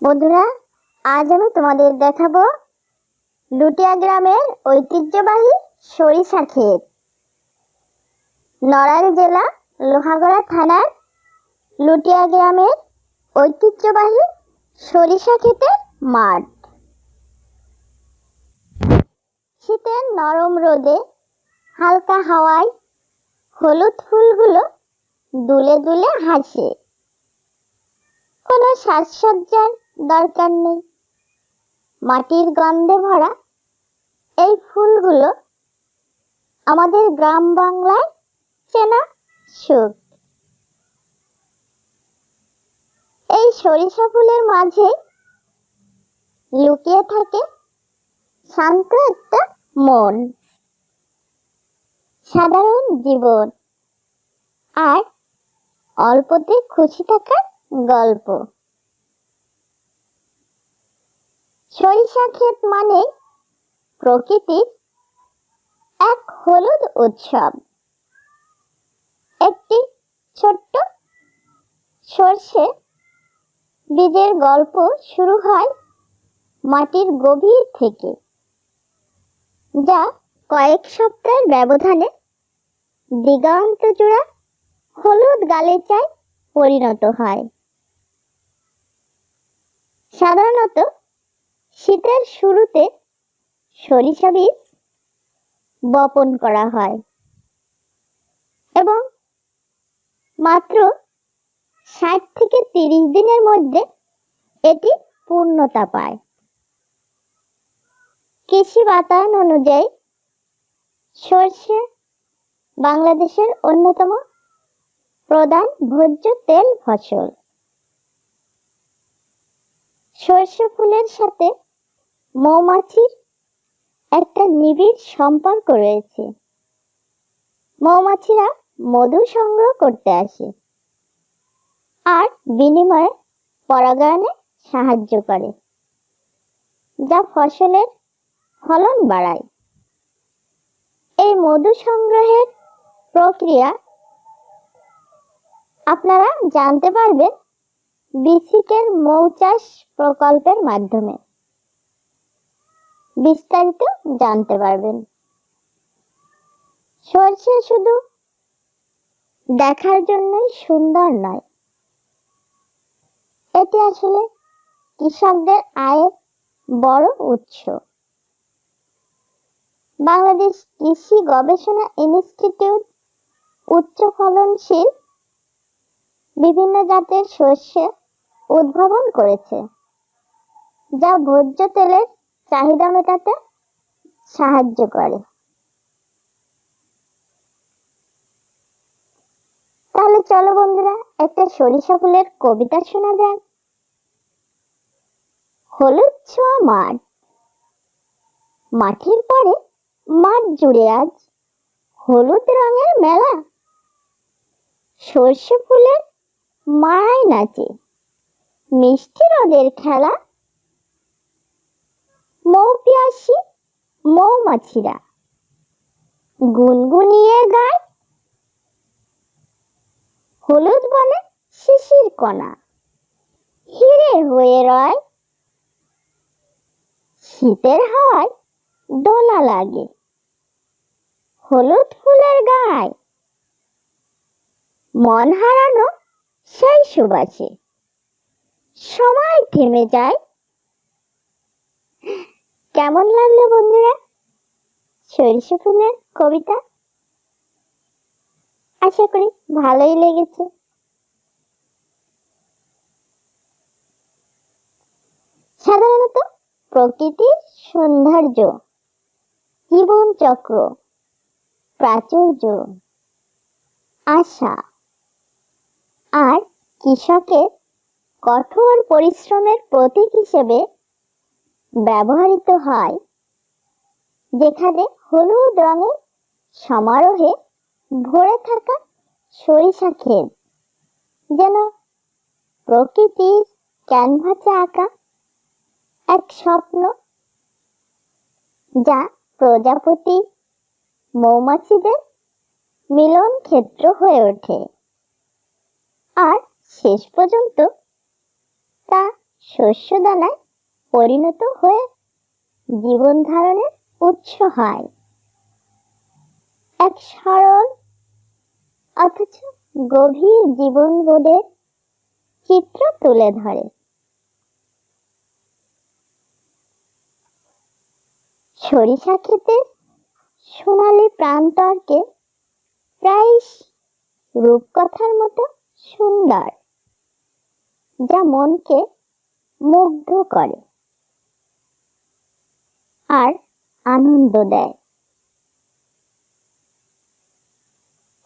বন্ধুরা, আজ আমি তোমাদের দেখাবো লুটিয়া গ্রামের ঐতিহ্যবাহী সরিষা ক্ষেত। নড়াইল জেলা লোহাগড়া থানার লুটিয়া গ্রামের ঐতিহ্যবাহী সরিষা ক্ষেতের মাঠ। শীতের নরম রোদে হালকা হাওয়ায় হলুদ ফুলগুলো দুলে দুলে হাসে। কোনো সাজসজ্জার দরকার নেই। মাটির গন্ধে ভরা এই ফুলগুলো আমাদের গ্রাম বাংলায় চেনা সুখ। এই সরিষা ফুলের মাঝে লুকিয়ে থাকে শান্ত একটা মন, সাধারণ জীবন আর অল্পতে খুশি থাকার গল্প। সরিষা ক্ষেত মানে প্রকৃতির এক হলুদ উৎসব। একটি ছোট্ট সর্ষে বীজের গল্প শুরু হয় মাটির গভীর থেকে, যা কয়েক সপ্তাহের ব্যবধানে দিগন্ত জোড়া হলুদ গালিচায় পরিণত হয়। সাধারণত শীতের শুরুতে সরিষা বীজ বপন করা হয় এবং মাত্র 60 থেকে 30 দিনের মধ্যে এটি পূর্ণতা পায়। কৃষি বাতায়ন অনুযায়ী সরষে বাংলাদেশের অন্যতম প্রধান ভোজ্য তেল ফসল। সরষে ফুলের সাথে মৌমাছির একটা নিবিড় সম্পর্ক রয়েছে। মৌমাছিরা মধু সংগ্রহ করতে আসে আর বিনিময়ে পরাগায়নে সাহায্য করে, যা ফসলের ফলন বাড়ায়। এই মধু সংগ্রহের প্রক্রিয়া আপনারা জানতে পারবেন বিসিকের মৌচাষ প্রকল্পের মাধ্যমে। বিস্তারিত জানতে পারবেন। সরষে শুধু দেখার জন্যই সুন্দর নয়, এটি আসলে কৃষকদের আয়ের বড় উৎস। বাংলাদেশ কৃষি গবেষণা ইনস্টিটিউট উচ্চ ফলনশীল বিভিন্ন জাতের শস্য উদ্ভাবন করেছে, যা ভোজ্য তেলের চাহিদা মেটাতে সাহায্য করে। তাহলে চলো বন্ধুরা, একটা সরিষা ফুলের কবিতা শোনা যাক। হলুদ ছোঁয়া মাঠ, মাঠের পরে মাঠ জুড়ে আজ হলুদ রঙের মেলা। সর্ষে ফুলের মায় নাচে, মিষ্টি রোদের খেলা। মৌপিয়াসী মৌমাছিরা গুনগুনিয়ে গায়, হলুদ বনে শিশির কণা হিরে হয়ে রয়। শীতের হাওয়ায় দোলা লাগে হলুদ ফুলের গায়ে, মন হারানো সেই সুবাসে সময় থেমে যায়। কেমন লাগলো বন্ধুরা সরিষা ফুলের কবিতা? আশা করি ভালোই লেগেছে। সাধারণত প্রকৃতির সৌন্দর্য, জীবন চক্র, প্রাচুর্য, আশা আর কৃষকের কঠোর পরিশ্রমের প্রতীক হিসেবে ব্যবহৃত হয়। যেখানে হলুদ রঙের সমারোহে ভরে থাকা সরিষা ক্ষেত যেন প্রকৃতির ক্যানভাসে আঁকা এক স্বপ্ন, যা প্রজাপতি মৌমাছিদের মিলন ক্ষেত্র হয়ে ওঠে আর শেষ পর্যন্ত তা শস্যদানায় পরিণত হয়ে জীবন ধারণের উৎস হয়। এক সরল অথচ গভীর জীবনবোধের চিত্র তুলে ধরে। সরিষা ক্ষেতের সোনালী প্রান্তরকে প্রায় রূপকথার মতো সুন্দর, যা মনকে মুগ্ধ করে আর আনন্দ দেয়।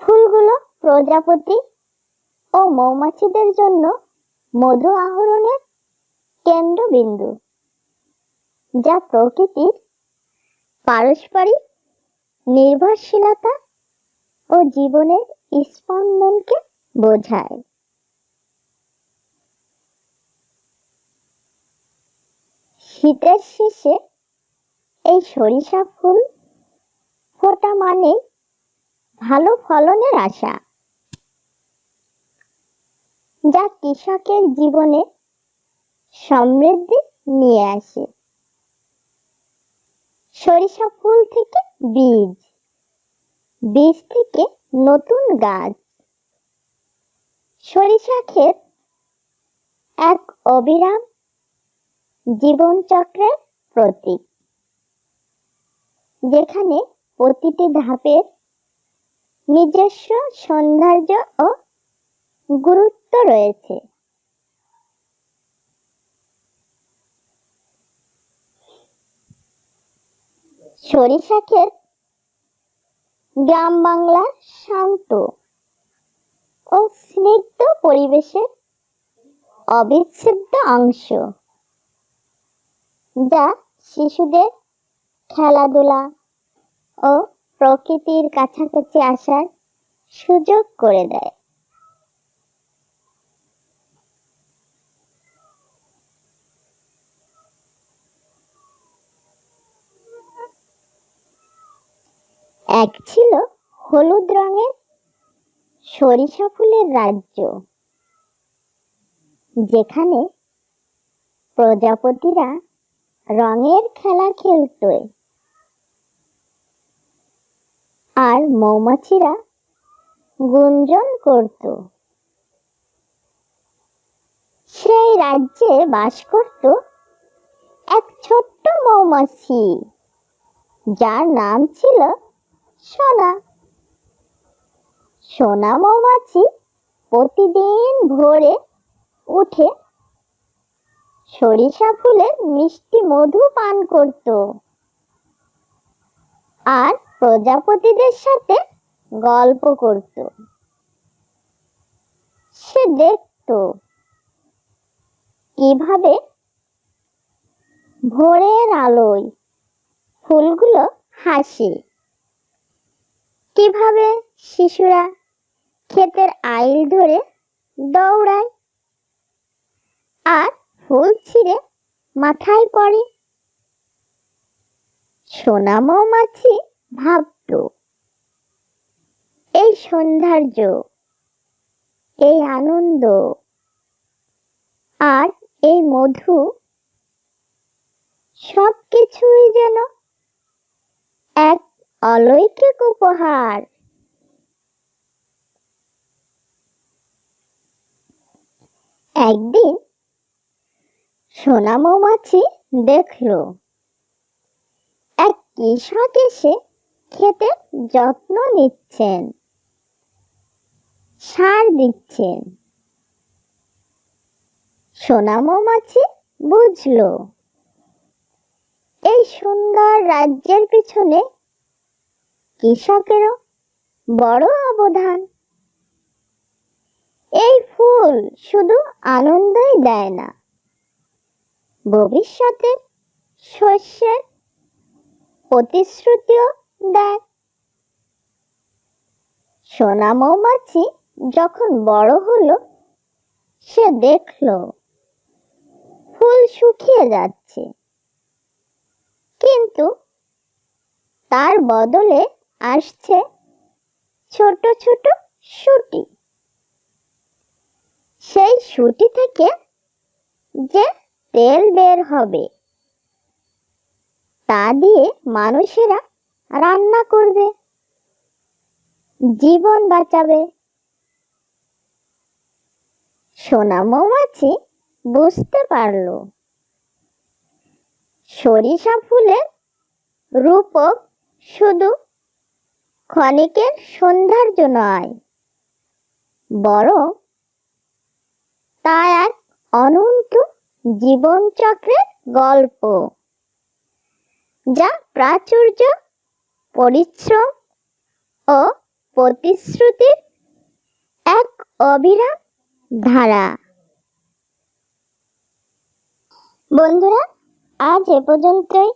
ফুলগুলো প্রজাপতি ও মৌমাছিদের জন্য মধু আহরণের কেন্দ্রবিন্দু, যা প্রকৃতির পারস্পরিক নির্ভরশীলতা ও জীবনের স্পন্দনকে বোঝায়। শীতের শেষে এই সরিষা ফুল ফোটা মানে ভালো ফলনের আশা, যা কৃষকের জীবনে সমৃদ্ধি নিয়ে আসে। সরিষা ফুল থেকে বীজ, বীজ থেকে নতুন গাছ। সরিষা ক্ষেত এক অবিরাম জীবনচক্রের প্রতীক, যেখানে প্রতিটি ধাপের নিজস্ব সৌন্দর্য ও গুরুত্ব রয়েছে। সরিষা ক্ষেত গ্রাম বাংলার শান্ত ও স্নিগ্ধ পরিবেশের অবিচ্ছেদ্য অংশ, যা শিশুদের খেলাধুলা ও প্রকৃতির কাছাকাছি আসার সুযোগ করে দেয়। এক ছিল হলুদ রঙের সরিষা ফুলের রাজ্য, যেখানে প্রজাপতিরা রঙের খেলা খেলত আর মৌমাছিরা গুঞ্জন করত। সেই রাজ্যে বাস করত এক ছোট্ট মৌমাছি, যার নাম ছিল সোনা। সোনা মৌমাছি প্রতিদিন ভোরে উঠে সরিষা ফুলের মিষ্টি মধু পান করত আর প্রজাপতিদের সাথে গল্প করত। সে দেখত কিভাবে ভোরের আলোয় ফুলগুলো হাসে, কিভাবে শিশুরা ক্ষেতের আইল ধরে দৌড়ায় আর ফুল ছিঁড়ে মাথায় পড়ে। সোনা মৌমাছি ভাবত, এই সৌন্দর্য, এই আনন্দ আর এই মধু সবকিছুই যেন এক অলৌকিক উপহার। একদিন সোনা মৌমাছি দেখল এক কৃষক এসে ক্ষেতের যত্ন নিচ্ছেন, সার দিচ্ছেন। সোনা মৌমাছি বুঝল, এই সুন্দর রাজ্যের পিছনে কৃষকেরও বড় অবদান। এই ফুল শুধু আনন্দই দেয় না, ভবিষ্যতে শস্যের প্রতিশ্রুতিও দেয়। সোনা মৌমাছি যখন বড় হলো, সে দেখল ফুল শুকিয়ে যাচ্ছে, কিন্তু তার বদলে আসছে ছোট ছোট সুটি। সেই সুটি থেকে যে তেল বের হবে। তা দিয়ে মানুষেরা রান্না করবে, জীবন বাঁচাবে। সোনা মৌমাছি বুঝতে পারল সরিষা ফুলের রূপক শুধু ক্ষণিকের সৌন্দর্য নয়, বরং তা এক অনন্ত জীবনচক্রের গল্প, যা প্রাচুর্য, পরিশ্রম ও প্রতিশ্রুতির এক অবিরাম ধারা। বন্ধুরা, আজ এ পর্যন্তই।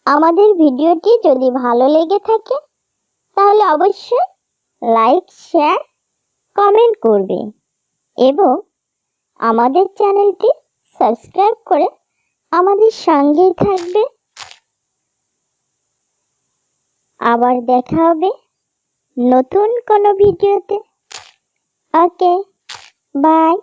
আমাদের ভিডিওটি যদি ভালো লেগে থাকে তাহলে অবশ্যই লাইক, শেয়ার, কমেন্ট করবে এবং আমাদের চ্যানেলটি সাবস্ক্রাইব করে আমাদের সঙ্গেই থাকবে। আবার দেখা হবে নতুন কোনো ভিডিওতে। ওকে, বাই।